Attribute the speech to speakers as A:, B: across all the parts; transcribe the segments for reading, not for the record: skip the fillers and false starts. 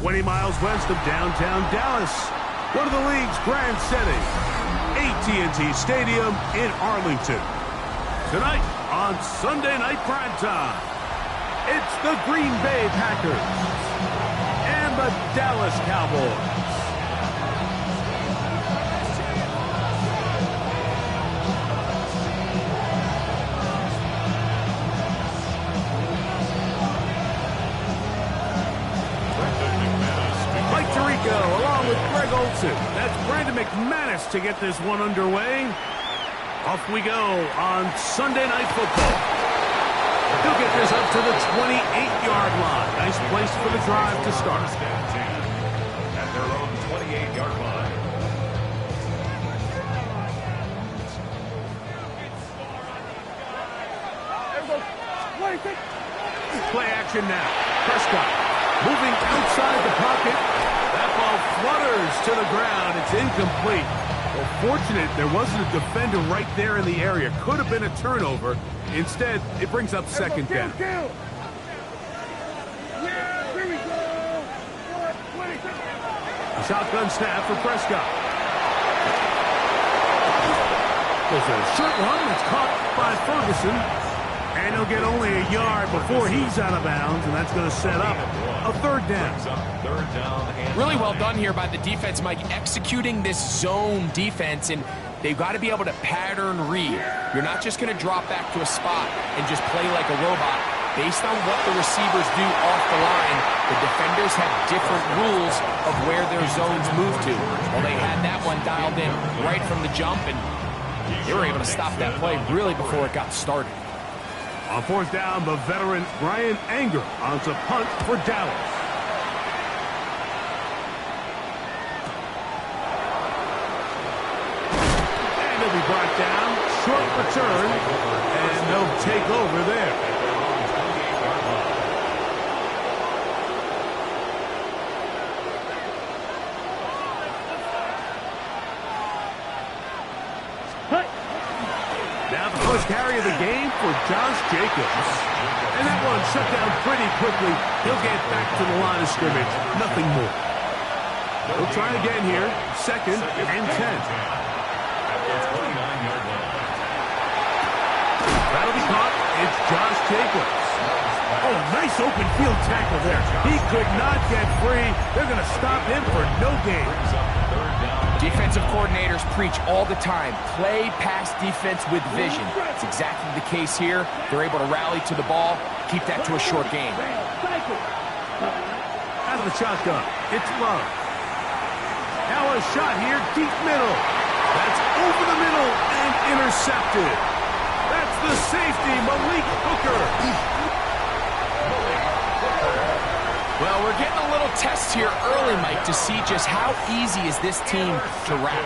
A: 20 miles west of downtown Dallas. One of the league's grand settings, AT&T Stadium in Arlington. Tonight on Sunday Night Primetime, it's the Green Bay Packers and the Dallas Cowboys. Along with Greg Olsen. That's Brandon McManus to get this one underway. Off we go on Sunday Night Football. He'll get this up to the 28-yard line. Nice place for the drive to start.
B: At their own 28-yard line.
A: Play action now. Prescott moving outside the pocket. That ball flutters to the ground. It's incomplete. Well, fortunate there wasn't a defender right there in the area. Could have been a turnover. Instead, it brings up second down. A shotgun snap for Prescott. There's a short one that's caught by Ferguson. And he'll get only a yard before he's out of bounds, and that's going to set up a third down.
C: Really well done here by the defense, Mike, executing this zone defense, and they've got to be able to pattern read. You're not just going to drop back to a spot and just play like a robot. Based on what the receivers do off the line, the defenders have different rules of where their zones move to. Well, they had that one dialed in right from the jump, and they were able to stop that play really before it got started.
A: On fourth down, the veteran Bryan Anger on to punt for Dallas. And he'll be brought down. Short return. And they'll take over there. First carry of the game for Josh Jacobs. And that one shut down pretty quickly. He'll get back to the line of scrimmage. Nothing more. We'll try again here. Second and 10. That'll be caught. It's Josh Jacobs. Oh, nice open field tackle there. He could not get free. They're going to stop him for no gain.
C: Defensive coordinators preach all the time, play pass defense with vision. It's exactly the case here. They're able to rally to the ball, keep that to a short game.
A: Out of the shotgun, it's Love. Now a shot here, deep middle. That's over the middle and intercepted. That's the safety, Malik Hooker.
C: Well, we're getting a little test here early, Mike, to see just how easy is this team to wrap.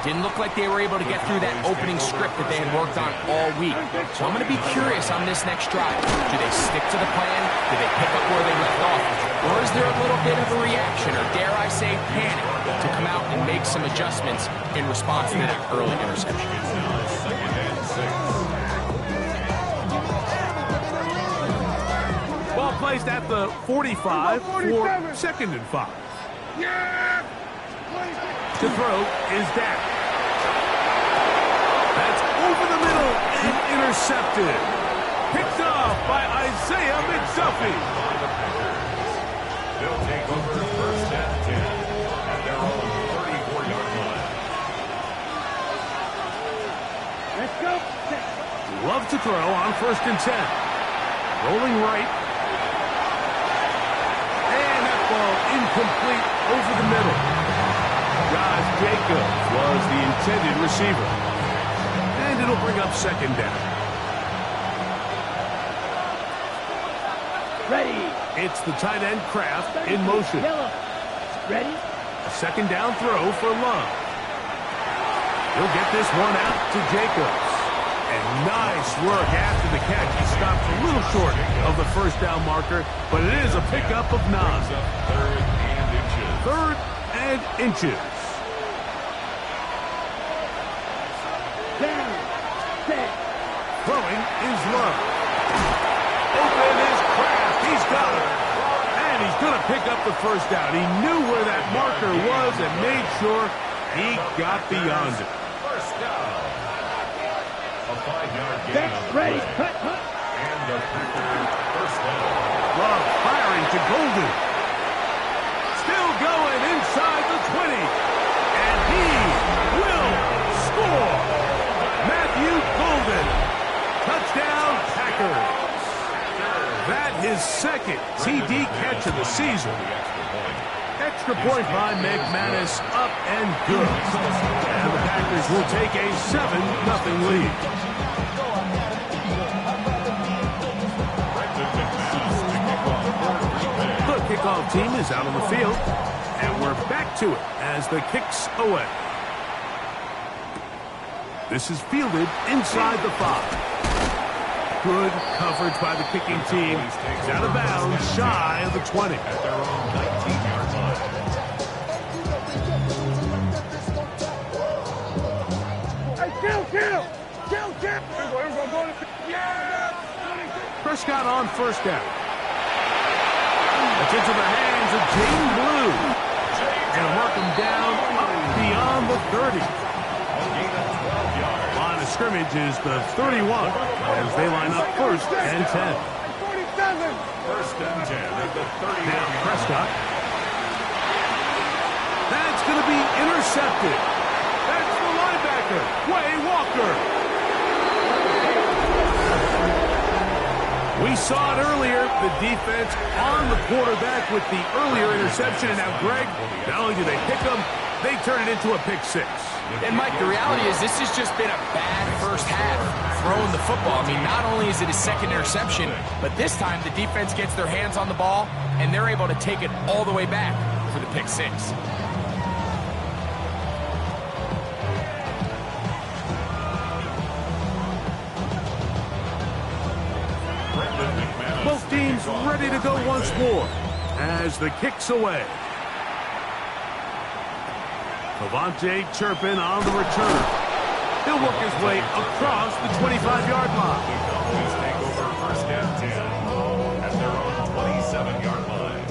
C: Didn't look like they were able to get through that opening script that they had worked on all week. So I'm going to be curious on this next drive. Do they stick to the plan? Do they pick up where they left off? Or is there a little bit of a reaction, or dare I say panic, to come out and make some adjustments in response to that early interception?
A: Ball placed at the 45 for second and 5. To throw is Dak. That's over the middle and intercepted. Picked off by Isaiah McDuffie.
B: They'll take over first and 10 at their own 34-yard line.
D: Let's go.
A: Love to throw on first and 10. Rolling right. And that ball incomplete over the middle. Josh Jacobs was the intended receiver. And it'll bring up second down.
D: Ready.
A: It's the tight end Kraft in motion.
D: Ready.
A: A second down throw for Love. He'll get this one out to Jacobs. And nice work after the catch. He stopped a little short of the first down marker, but it is a pickup of 9. Third and inches.
D: Down. Set.
A: Throwing is Love. Open is Kraft. He's got it. And he's going to pick up the first down. He knew where that marker was and made sure he got beyond it.
B: First down. A 5-yard gain.
D: That's ready. Cut.
B: And the Packers first down.
A: Love firing to Golden. Still going inside the 20. And he will score. Matthew Golden. Touchdown, Packers. That his second TD catch of the season. Extra point by McManus, up and good. And the Packers will take a 7-0 lead. The kickoff team is out on the field, and we're back to it as the kick's away. This is fielded inside the 5. Good coverage by the kicking team. He's out of bounds, shy of the 20.
B: At their own 19-yard line.
A: Prescott on first down. It's into the hands of Jaden Blue. Gonna mark him down up beyond the 30. Line of scrimmage is the 31 as they line up first and 10.
B: First and 10 at the 30.
A: Now Prescott. That's going to be intercepted. That's the linebacker, Quay Walker. We saw it earlier, the defense on the quarterback with the earlier interception. And now, Greg, not only do they pick him, they turn it into a pick 6.
C: And, Mike, the reality is this has just been a bad first half throwing the football. I mean, not only is it his second interception, but this time the defense gets their hands on the ball, and they're able to take it all the way back for the pick 6.
A: Both teams ready to go once more as the kick's away. Avante Turpin on the return. He'll work his way across the 25-yard line.
B: The Cowboys take over first and 10 at their own 27-yard line.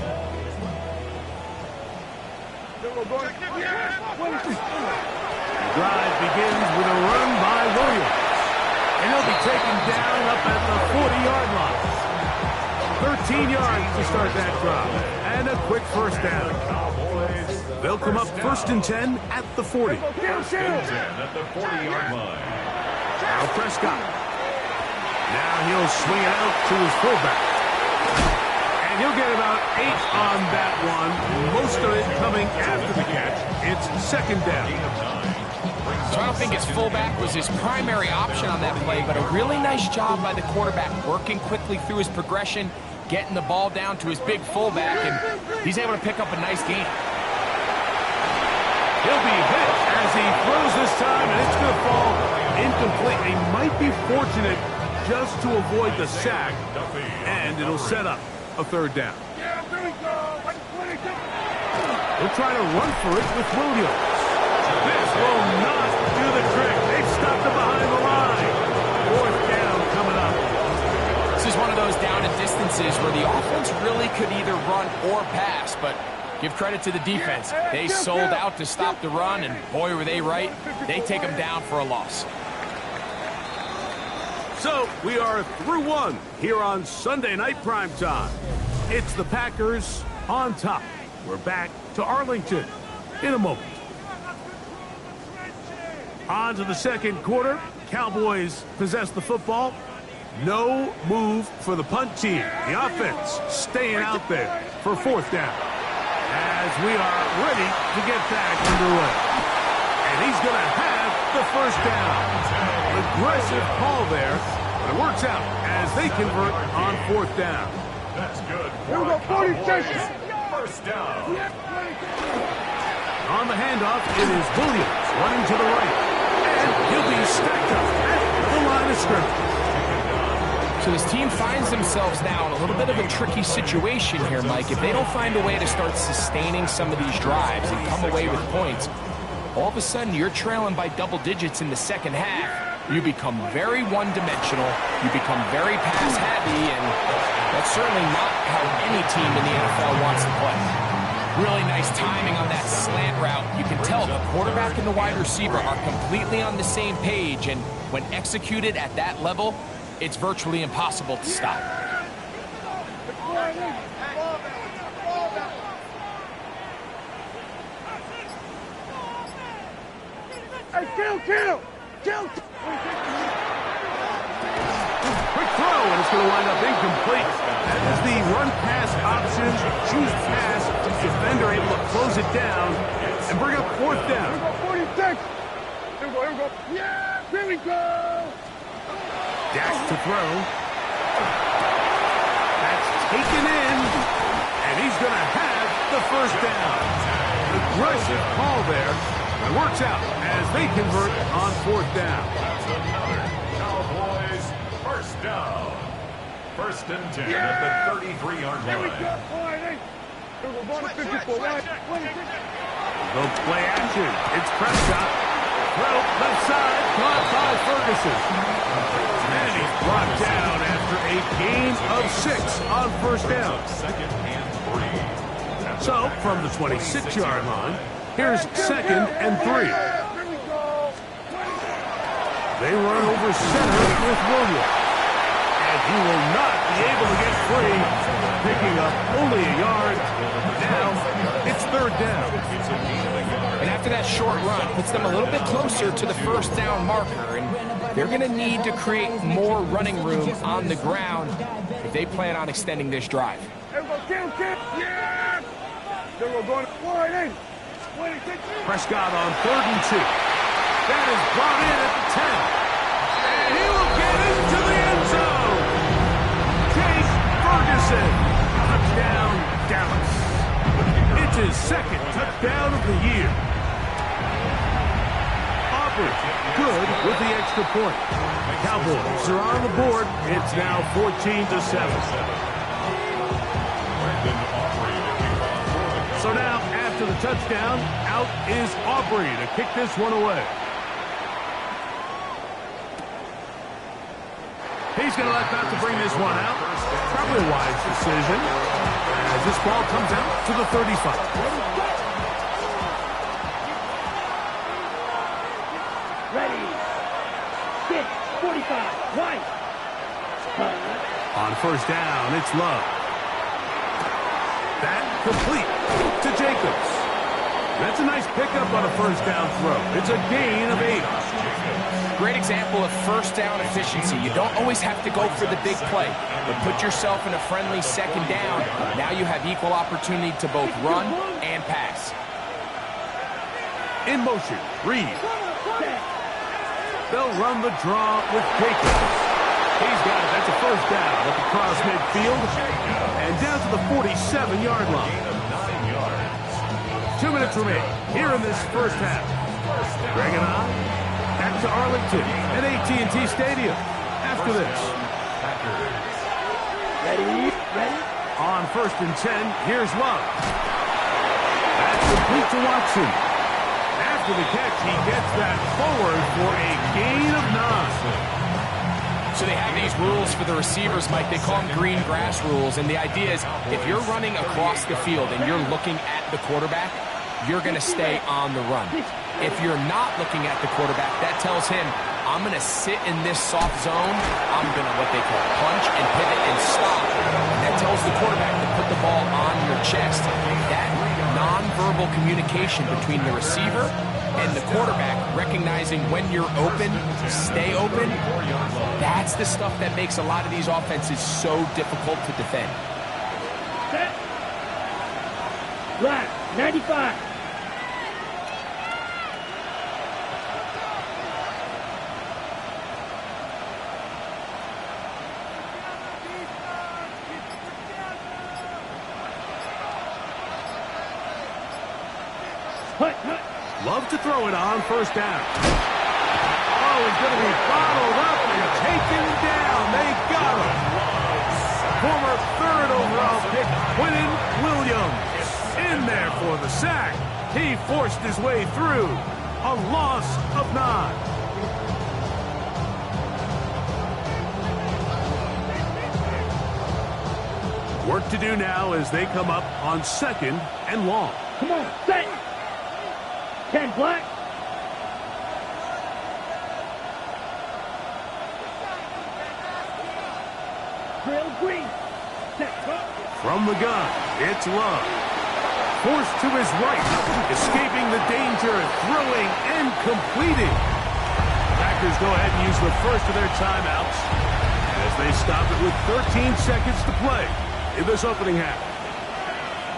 A: The drive begins with a run by Williams. And he'll be taken down up at the 40-yard line. 13 yards to start that drive. And a quick first down. They'll come up first and 10 at the 40.
B: First and 10 at the 40-yard line.
A: Now Prescott. Now he'll swing it out to his fullback. And he'll get about 8 on that one. Most of it coming after the catch. It's second down.
C: So I don't think his fullback was his primary option on that play, but a really nice job by the quarterback working quickly through his progression, getting the ball down to his big fullback, and he's able to pick up a nice gain.
A: He'll be hit as he throws this time, and it's going to fall incomplete. He might be fortunate just to avoid the sack, and it'll set up a third down. He'll try to run for it with Williams. This will not do the trick. They've stopped him behind the line. Fourth down coming up.
C: This is one of those down and distances where the offense really could either run or pass, but give credit to the defense. They sold out to stop the run, and boy, were they right. They take them down for a loss.
A: So we are through one here on Sunday Night Primetime. It's the Packers on top. We're back to Arlington in a moment. On to the second quarter. Cowboys possess the football. No move for the punt team. The offense staying out there for fourth down. As we are ready to get back underway. And he's going to have the first down. Aggressive call there, but it works out as they convert on fourth down.
B: That's good.
D: Here we go, 40 seconds.
B: First down.
A: On the handoff, it is Williams running to the right. And he'll be stacked up at the line of scrimmage.
C: So this team finds themselves now in a little bit of a tricky situation here, Mike. If they don't find a way to start sustaining some of these drives and come away with points, all of a sudden you're trailing by double digits in the second half. You become very one-dimensional, you become very pass-heavy, and that's certainly not how any team in the NFL wants to play. Really nice timing on that slant route. You can tell the quarterback and the wide receiver are completely on the same page, and when executed at that level, it's virtually impossible to stop.
D: Hey, kill!
A: Quick throw, and it's going to wind up incomplete. That is the run-pass option. Choose pass. Defender able to close it down and bring up fourth down.
D: Here we go, 46. Here we go. Yeah, here we go.
A: Dash to throw. That's taken in, and he's going to have the first down. Aggressive call there. It works out as they convert on fourth down.
B: Cowboys first down. First and 10 at the 33-yard
D: Here we
B: line.
D: go. All right, hey. Here we go, 54. Right.
A: The play action. It's Prescott. Throw left side. Caught by Ferguson. And he's brought down after a gain of 6 on first down.
B: Second and 3.
A: So, from the 26-yard line, here's second and 3.
D: Here we go.
A: They run over center with Williams. And he will not be able to get free, picking up only a yard. Now, it's third down.
C: And after that short run, puts them a little bit closer to the first down marker, and they're going to need to create more running room on the ground if they plan on extending this drive.
D: Here we go, kill. Yeah. Here we go, going wide in. 26.
A: Prescott on 3rd and 2. That is brought in at the 10. And he will get into the end zone. Chase Ferguson. Touchdown, Dallas. It's his second touchdown of the year. Aubrey, good with the extra point. Cowboys are on the board. It's now 14-7. So now, after the touchdown, out is Aubrey to kick this one away. He's going to let that to bring this one out. Probably a wise decision as this ball comes out to the 35.
D: Ready. 6, 45. Right.
A: On first down, it's Love. That complete to Jacobs. That's a nice pickup on a first down throw. It's a gain of 8.
C: Great example of first down efficiency. You don't always have to go for the big play, but put yourself in a friendly second down. Now you have equal opportunity to both run and pass.
A: In motion, Reed. They'll run the draw with Jacobs. He's got it. That's a first down at the cross midfield and down to the 47-yard line. 2 minutes remain here in this first half. Greg and I back to Arlington at AT&T Stadium after this.
D: Ready.
A: On first and 10, here's Love. That's complete to Watson. After the catch, he gets that forward for a gain of 9.
C: So they have these rules for the receivers, Mike. They call them green grass rules. And the idea is if you're running across the field and you're looking at the quarterback, you're going to stay on the run. If you're not looking at the quarterback, that tells him, I'm going to sit in this soft zone. I'm going to what they call punch and pivot and stop. And that tells the quarterback to put the ball on your chest. That nonverbal communication between the receiver and the quarterback, recognizing when you're open, stay open, that's the stuff that makes a lot of these offenses so difficult to defend.
D: Set. Black. 95.
A: Love to throw it on first down. Oh, he's going to be bottled up and taken down. They got him. Former 3rd overall pick, Quinnen Williams, in there for the sack. He forced his way through. A loss of 9. to do now as they come up on 2nd and long.
D: Come on, set. 10 black. Drill green. Set.
A: From the gun, it's Love. Forced to his right, escaping the danger, throwing and completing. Packers go ahead and use the first of their timeouts as they stop it with 13 seconds to play in this opening half.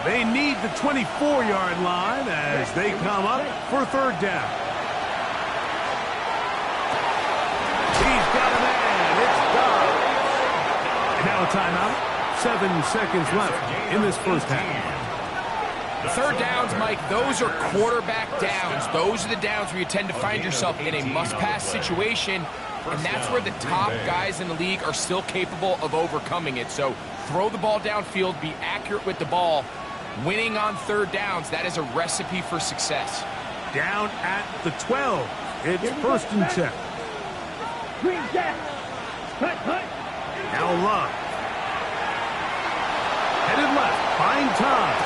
A: They need the 24-yard line as they come up for 3rd down. He's got a man. It's done. And now a timeout. 7 seconds left in this first half.
C: 3rd downs, Mike, those are quarterback downs. Those are the downs where you tend to find yourself in a must-pass situation, and that's where the top guys in the league are still capable of overcoming it. So throw the ball downfield, be accurate with the ball. Winning on 3rd downs, that is a recipe for success.
A: Down at the 12. It's 1st and 10.
D: Green jack. Cut.
A: Now Love. Headed left, buying time.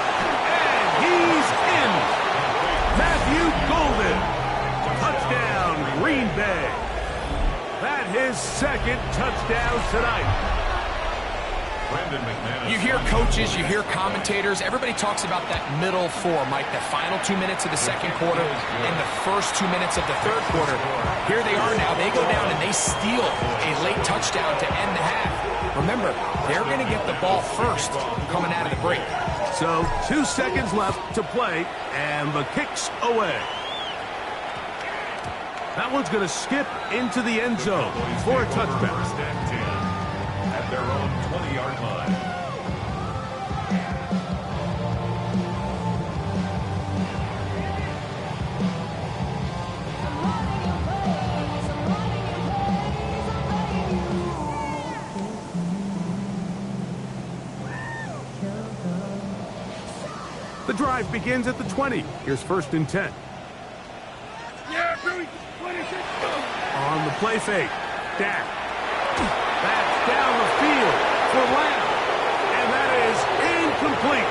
A: And he's in. Matthew Golden. Touchdown, Green Bay. That his 2nd touchdown tonight.
C: You hear coaches, you hear commentators, everybody talks about that middle 4, Mike, the final 2 minutes of the 2nd quarter and the first 2 minutes of the 3rd quarter. Here they are now. They go down and they steal a late touchdown to end the half. Remember, they're going to get the ball first coming out of the break.
A: So 2 seconds left to play, and the kick's away. That one's going to skip into the end zone for a touchback.
B: At their own 20-yard line.
A: The drive begins at the 20. Here's 1st and 10.
D: Yeah, 26.
A: On the play fake. Dak. That's down the field for Lamb. And that is incomplete.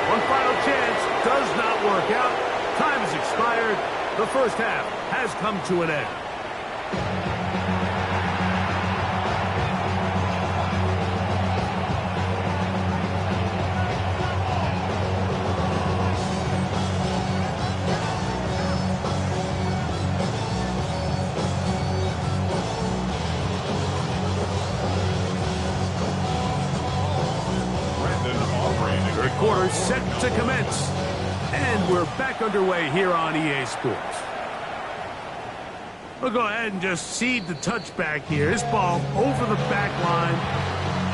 A: One final chance does not work out. Time has expired. The first half has come to an end. Quarter set to commence. And we're back underway here on EA Sports. We'll go ahead and just seed the touchback here. This ball over the back line.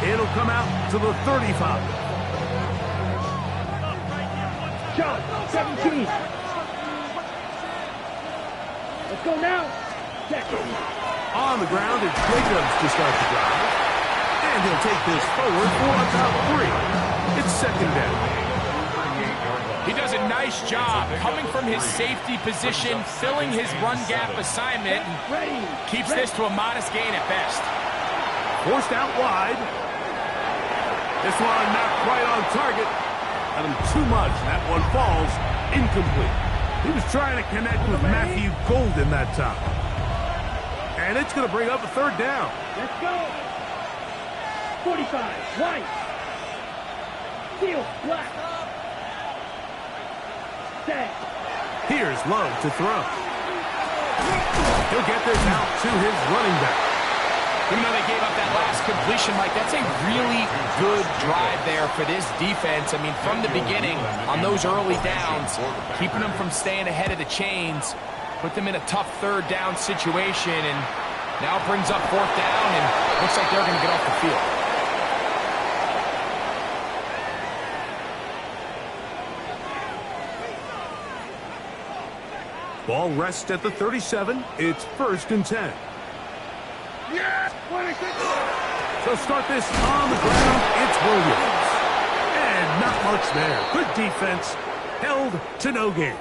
A: It'll come out to the 35.
D: Shot, 17. Let's go now. Check.
A: On the ground, it's Jacobs to start the drive. And he'll take this forward for about 3. It's 2nd down.
C: He does a nice job coming from his safety position, filling his run gap assignment, and keeps this to a modest gain at best.
A: Forced out wide. This one not quite on target. Got him too much. That one falls incomplete. He was trying to connect with Matthew Golden that time. And it's going to bring up a 3rd down.
D: Let's go. 45, white. Steel, black. Set.
A: Here's Love to throw. He'll get this out to his running back.
C: Even though they gave up that last completion, Mike, that's a really good drive there for this defense. I mean, from the beginning, on those early downs, keeping them from staying ahead of the chains, put them in a tough 3rd down situation, and now brings up 4th down, and looks like they're going to get off the field.
A: Ball rests at the 37. It's 1st and 10.
D: Yes! 26.
A: So start this on the ground. It's Williams. And not much there. Good defense. Held to no gain.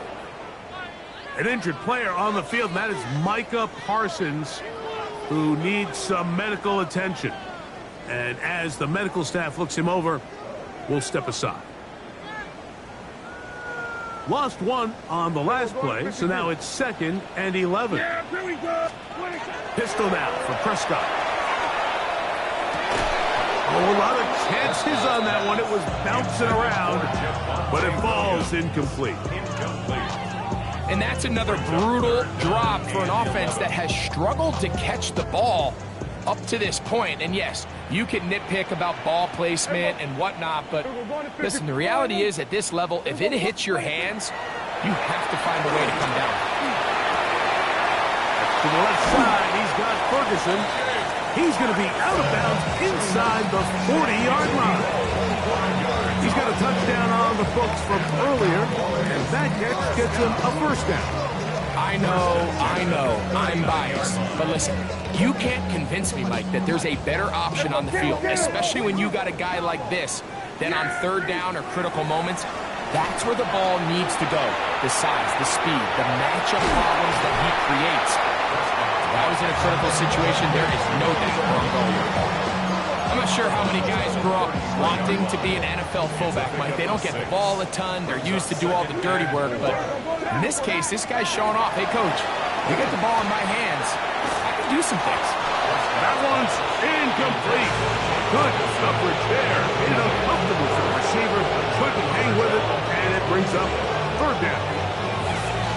A: An injured player on the field, and that is Micah Parsons, who needs some medical attention. And as the medical staff looks him over, will step aside. Lost one on the last play, so now it's 2nd and 11.
D: Yeah, here we go.
A: Pistol now for Prescott. Oh, a lot of chances on that one. It was bouncing around, but it falls incomplete.
C: And that's another brutal drop for an offense that has struggled to catch the ball up to this point. And yes, you can nitpick about ball placement and whatnot, but listen, the reality is at this level, if it hits your hands, you have to find a way to come down.
A: To the left side, he's got Ferguson. He's going to be out of bounds inside the 40-yard line. He's got a touchdown on the books from earlier, and that catch gets him a first down.
C: I know, I'm biased, but listen, you can't convince me, Mike, that there's a better option on the field, especially when you got a guy like this, then on 3rd down or critical moments, that's where the ball needs to go. The size, the speed, the matchup problems that he creates. If I was in a critical situation, there is no doubt where I'm going with the ball. I'm not sure how many guys grew up wanting to be an NFL fullback, Mike. They don't get the ball a ton. They're used to do all the dirty work. But in this case, this guy's showing off. Hey, coach, you get the ball in my hands, I can do some things.
A: That one's incomplete. Good coverage there. Made it uncomfortable for the receiver. Couldn't hang with it, and it brings up 3rd down.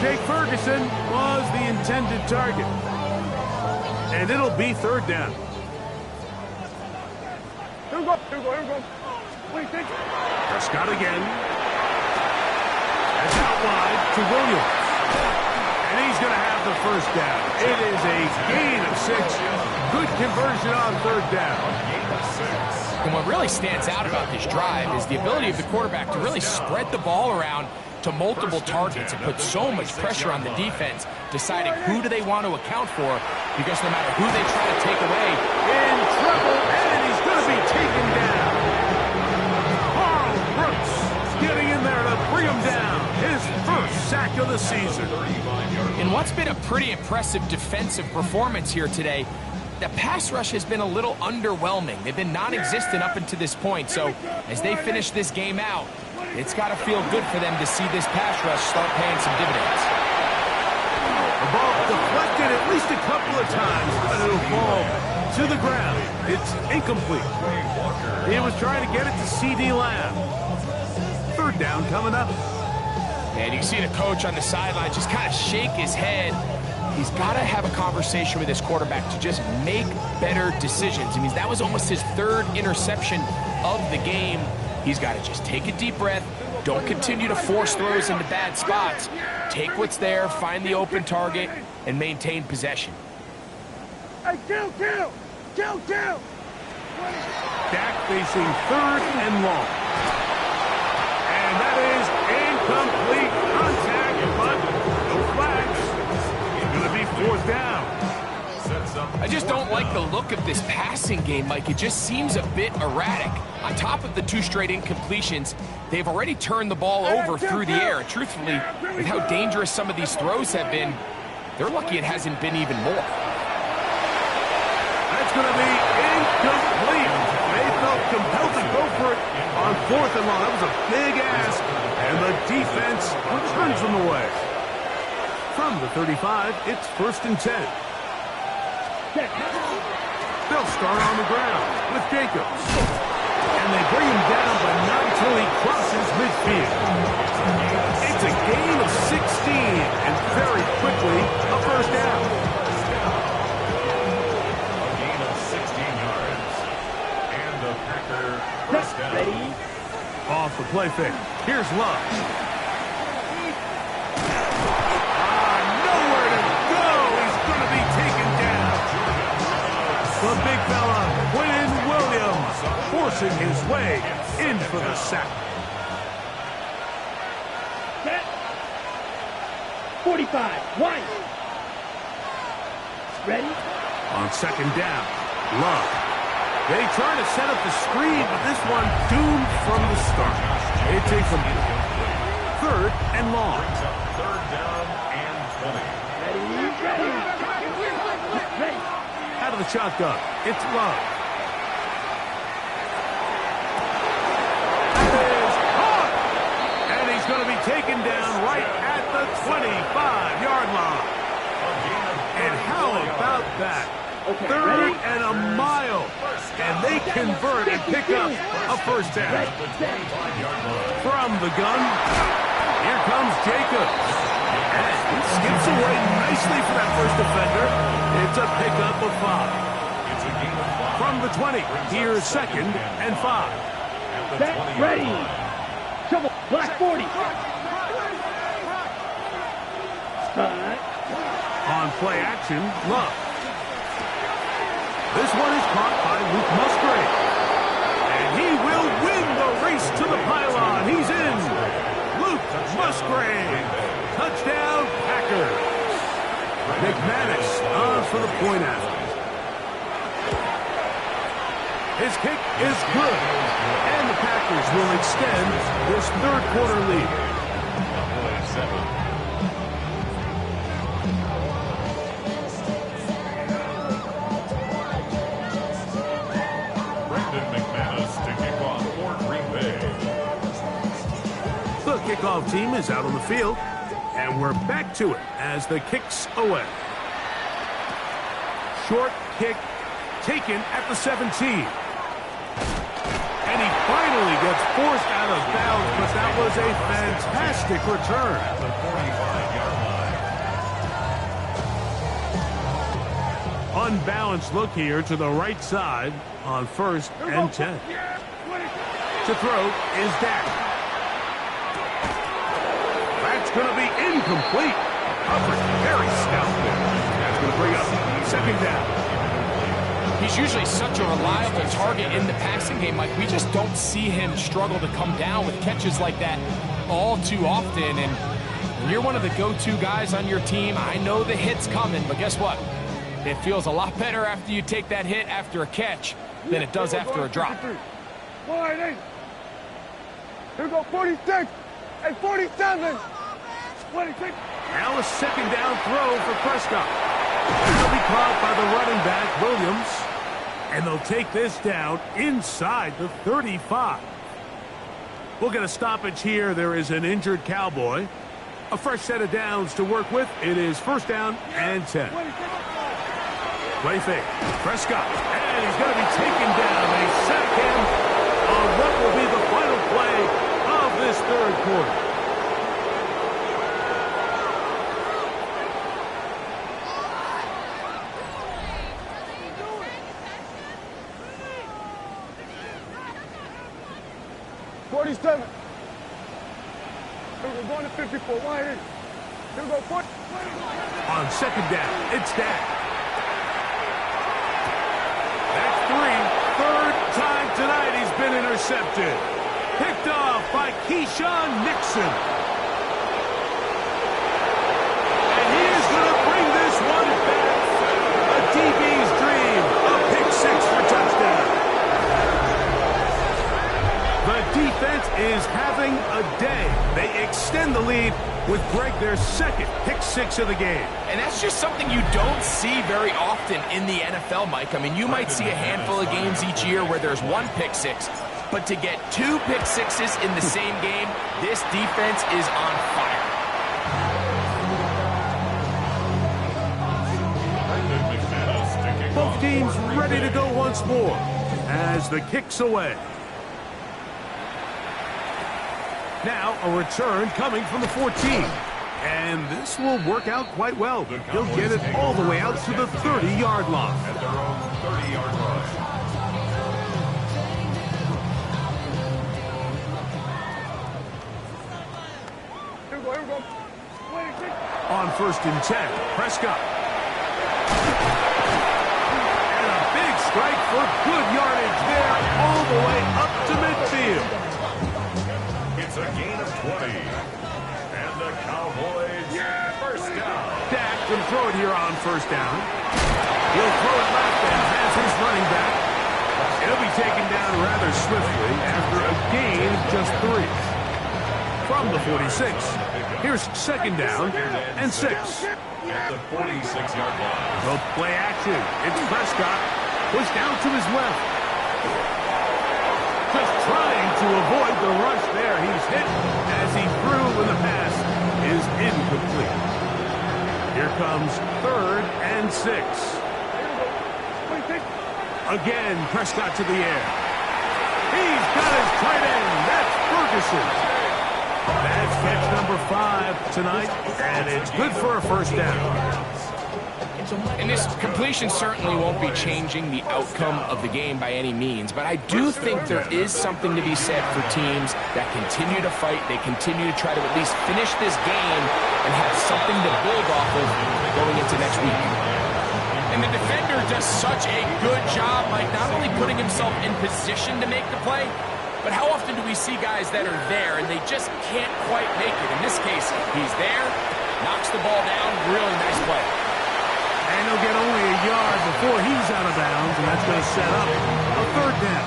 A: Jake Ferguson was the intended target. And it'll be 3rd down.
D: Here we go. What do you think?
A: Prescott again. It's out wide to Williams. And he's going to have the first down. It is a gain of 6. Good conversion on 3rd down.
C: And what really stands out about this drive is the ability of the quarterback to really spread the ball around to multiple targets and put so much pressure on the defense, deciding who do they want to account for, because no matter who they try to take away,
A: in trouble, and he's going to be taken down. Carl Brooks getting in there to bring him down. His first sack of the season.
C: In what's been a pretty impressive defensive performance here today, the pass rush has been a little underwhelming. They've been non-existent up until this point, so as they finish this game out, it's got to feel good for them to see this pass rush start paying some dividends.
A: The ball deflected at least a couple of times, but it'll fall to the ground. It's incomplete. He was trying to get it to C.D. Lamb. 3rd down coming up.
C: And you can see the coach on the sideline just kind of shake his head. He's got to have a conversation with his quarterback to just make better decisions. I mean, that was almost his 3rd interception of the game. He's got to just take a deep breath. Don't continue to force throws into bad spots. Take what's there, find the open target, and maintain possession.
D: Hey, kill!
A: Dak facing 3rd and long. And that is incomplete contact, but no flags. It's going to be 4th down.
C: I just don't like the look of this passing game, Mike. It just seems a bit erratic. On top of the 2 straight incompletions, they've already turned the ball over through the air. And truthfully, with how dangerous some of these throws have been, they're lucky it hasn't been even more.
A: That's going to be incomplete. They felt compelled to go for it on 4th and long. That was a big ask, and the defense turns them away. From the 35, it's 1st and 10. They'll start on the ground with Jacobs. And they bring him down, but not until he crosses midfield. It's a gain of 16, and very quickly, a first down.
B: A gain of 16 yards. And the Packer first down.
A: Off the play fake. Here's Love. Nowhere to go. He's going to be taken down. The big fella, Quinn Williams, forcing his way in for the sack.
D: 45, wide. Ready?
A: On 2nd down, Love. They try to set up the screen, but this one doomed from the start. It's incomplete. 3rd and long.
B: 3rd down and 20.
D: Ready.
A: Out of the shotgun, it's Love. 25-yard line. And how about that? 3rd and a mile. And they convert and pick up a first down. From the gun, here comes Jacobs. And he skips away nicely for that first defender. It's a pickup of 5. From the 20, here's 2nd and 5.
D: Back ready. Shovel. Black 40.
A: On play action, Love. This one is caught by Luke Musgrave. And he will win the race to the pylon. He's in. Luke Musgrave. Touchdown, Packers. McManus on for the point after. His kick is good. And the Packers will extend this 3rd quarter lead. The kickoff team is out on the field, and we're back to it as the kick's away. Short kick taken at the 17. And he finally gets forced out of bounds, but that was a fantastic return.
B: At the 45-yard line.
A: Unbalanced look here to the right side on 1st and 10. To throw is Dak. That's going to be incomplete. Coverage very stout there. That's going to bring up 2nd down.
C: He's usually such a reliable target in the passing game. Like, we just don't see him struggle to come down with catches like that all too often. And when you're one of the go-to guys on your team, I know the hit's coming, but guess what? It feels a lot better after you take that hit after a catch than it does after a drop.
D: Wide 8. Here we go, 46 and 47. 26.
A: Now a 2nd down throw for Prescott. He'll be caught by the running back, Williams. And they'll take this down inside the 35. We'll get a stoppage here. There is an injured Cowboy. A fresh set of downs to work with. It is 1st down and 10. Play fake. Prescott. And he's going to be taken down. They sack him on what will be the final play of this 3rd quarter.
D: We're going to 54. Wide 8. Here we go, 40.
A: On 2nd down, it's Dak. That's 3rd time tonight he's been intercepted. Picked off by Keyshawn Nixon. And he is going to bring this one back. A DB's dream. A pick 6 for touchdown. The defense is having a day. They extend the lead with Greg their 2nd pick 6 of the game.
C: And that's just something you don't see very often in the NFL, Mike. I mean, you might see a handful of games each year where there's 1 pick 6, but to get 2 pick 6s in the same game, this defense is on fire.
A: Both teams ready to go once more as the kick's away. Now a return coming from the 14. And this will work out quite well. He'll get it all the way out to the 30-yard line.
B: At their own 30-yard line.
D: Here we go. 26.
A: On 1st and 10, Prescott. And a big strike for good yardage there all the way up to midfield.
B: It's a gain of 20. And the Cowboys, 1st down.
A: Dak can throw it here on 1st down. He'll throw it left and has his running back. It'll be taken down rather swiftly after a gain of just 3. From the 46, here's 2nd down and 6.
B: At the 46-yard line.
A: The play action. It's Prescott. Pushed down to his left. Just trying to avoid the rush there. He's hit as he threw when the pass is incomplete. Here comes 3rd and 6. Again, Prescott to the air. He's got his tight end. That's Ferguson. That's catch number 5 tonight, and it's good for a first down.
C: And this completion certainly won't be changing the outcome of the game by any means, but I do think there is something to be said for teams that continue to fight. They continue to try to at least finish this game and have something to build off of going into next week. And the defender does such a good job, Mike, not only putting himself in position to make the play, but how often do we see guys that are there and they just can't quite make it? In this case, he's there, knocks the ball down, really nice play.
A: And he'll get only a yard before he's out of bounds, and that's going to set up a 3rd down.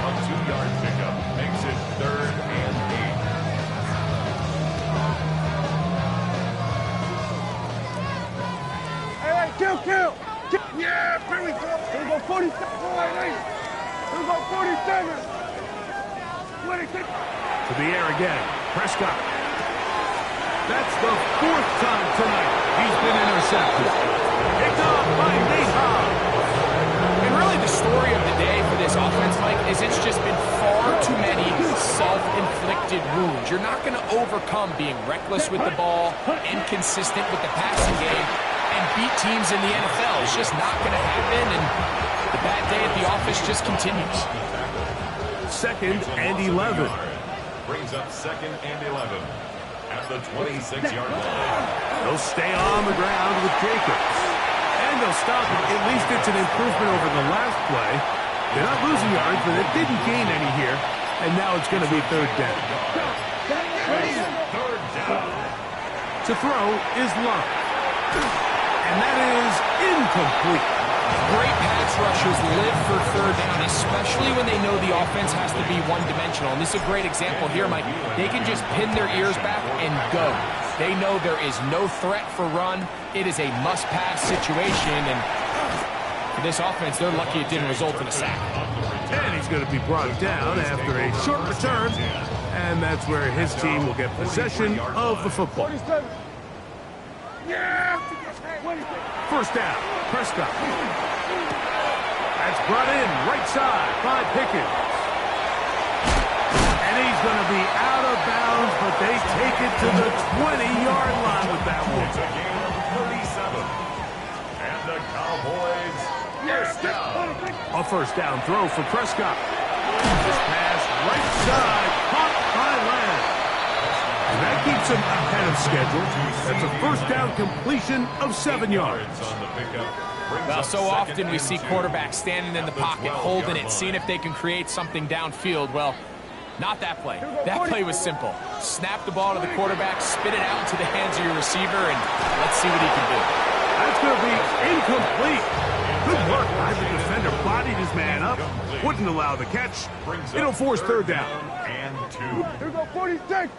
B: A 2-yard pickup makes it 3rd and
D: 8. Hey, kill. Yeah, here we go. Here we go, 47. Here we go, 47. 26.
A: To the air again, Prescott. That's the 4th time tonight he's been intercepted. Picked up by Nate Hobbs.
C: And really the story of the day for this offense, Mike, is it's just been far too many self-inflicted wounds. You're not going to overcome being reckless with the ball, inconsistent with the passing game, and beat teams in the NFL. It's just not going to happen, and the bad day at the office just continues.
A: 2nd and 11.
B: Brings up 2nd and 11 at the 26-yard line.
A: They'll stay on the ground with Jacobs. And they'll stop it. At least it's an improvement over the last play. They're not losing yards, but it didn't gain any here. And now it's going to be 3rd down.
B: 3rd down.
A: To throw is Love. And that is incomplete.
C: Great pass rushers live for 3rd down, especially when they know the offense has to be one-dimensional. And this is a great example here, Mike. They can just pin their ears back and go. They know there is no threat for run. It is a must-pass situation, and for this offense, they're lucky it didn't result in a sack.
A: And he's going to be brought down after a short return, and that's where his team will get possession of the football.
D: 47. Yeah.
A: 1st down, Prescott. That's brought in right side by Pickens. And he's going to be out of bounds, but they take it to the 20-yard line with that one.
B: It's a gain of 37. And the Cowboys, first down.
A: A 1st down throw for Prescott. This pass right side, caught by Lamb. And that keeps him ahead of schedule. That's a 1st down completion of 7 yards.
C: Well, so often we see quarterbacks standing in the pocket, holding it, seeing if they can create something downfield. Well, not that play. That play was simple. Snap the ball to the quarterback, spit it out into the hands of your receiver, and let's see what he can do.
A: That's going to be incomplete. Good work by the defender. Bodied his man up. Wouldn't allow the catch. It'll force 3rd down.
B: And 2.
D: Here we go, 46.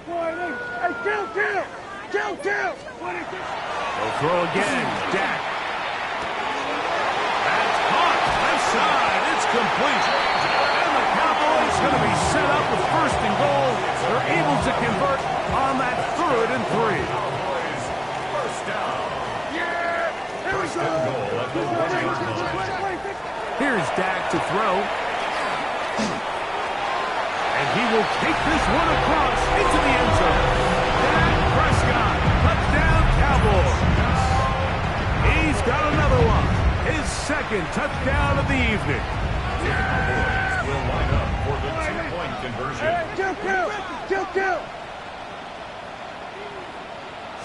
D: Hey, kill. 26.
A: They'll throw again. Dak. That's caught. Left side. It's complete. And the Cowboys going to be set up with 1st and goal. They're able to convert on that 3rd and 3.
B: First down.
D: Yeah. Here we go.
B: Goal at the 1-yard line.
A: Here's Dak to throw. And he will take this one across into the end zone. Dak Prescott, touchdown Cowboys. He's got another one. His 2nd touchdown of the evening.
B: The Cowboys will line up for the 2-point conversion.
D: Kill.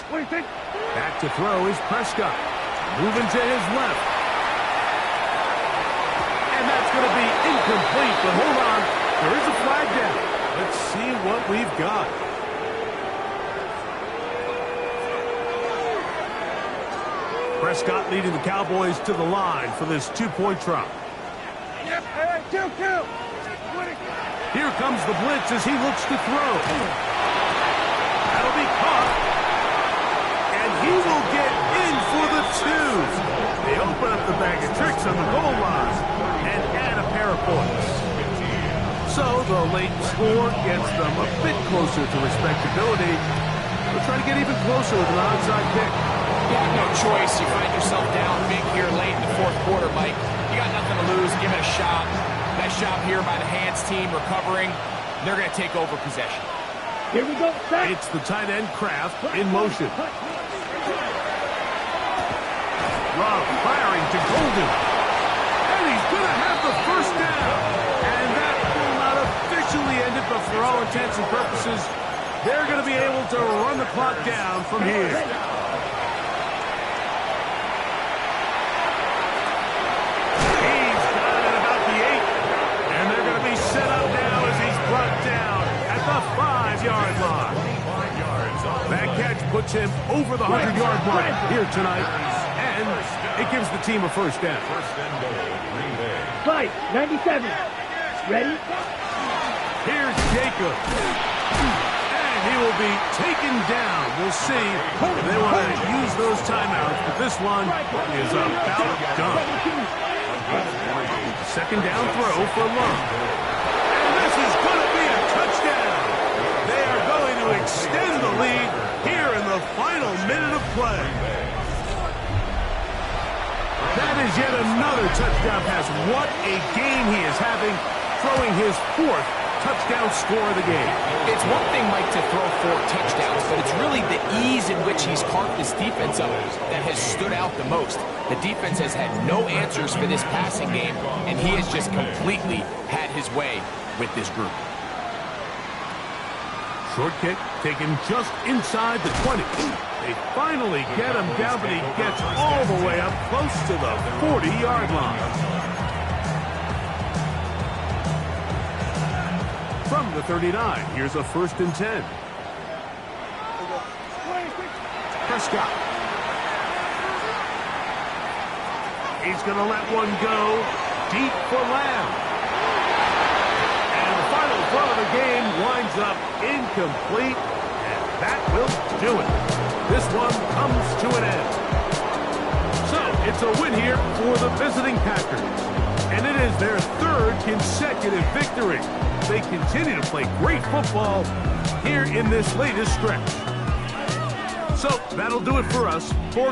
D: What do you think?
A: Back to throw is Prescott. Moving to his left. And that's going to be incomplete, but hold on. There is a flag down. Let's see what we've got. Prescott leading the Cowboys to the line for this 2-point try.
D: Hey, kill.
A: Here comes the blitz as he looks to throw. That'll be caught. And he will get in for the 2. They open up the bag of tricks on the goal line and add a pair of points. So the late score gets them a bit closer to respectability. We'll try to get even closer with an onside kick.
C: You have no choice. You find yourself down big here late in the fourth quarter, Mike. You got nothing to lose. Give it a shot. Nice job here by the hands team recovering. They're going to take over possession.
D: Here we go. Set.
A: It's the tight end Kraft in motion. Rob firing to Golden. And he's going to have the first down. And that will not officially end it, but for all intents and purposes, they're going to be able to run the clock down from here. He's got it about the 8. And they're going to be set up now as he's brought down at the 5-yard line. That catch puts him over the 100-yard mark here tonight. And it gives the team a first down.
D: Fight. 97. Ready?
A: Here's Jacob. And he will be taken down. We'll see. They want to use those timeouts, but this one is about done. Second down throw for Love. And this is going to be a touchdown. They are going to extend the lead here in the final minute of play. That is yet another touchdown pass. What a game he is having, throwing his 4th touchdown score of the game.
C: It's one thing, Mike, to throw 4 touchdowns, but it's really the ease in which he's carved this defense up that has stood out the most. The defense has had no answers for this passing game, and he has just completely had his way with this group.
A: Short kick taken just inside the 20. They finally get him down, but he gets all the way up close to the 40-yard line. From the 39, here's a 1st and 10. Prescott. He's going to let one go deep for Lamb. And the final throw of the game winds up incomplete, and that will do it. This one comes to an end. So, it's a win here for the visiting Packers. And it is their 3rd consecutive victory. They continue to play great football here in this latest stretch. So, that'll do it for us. For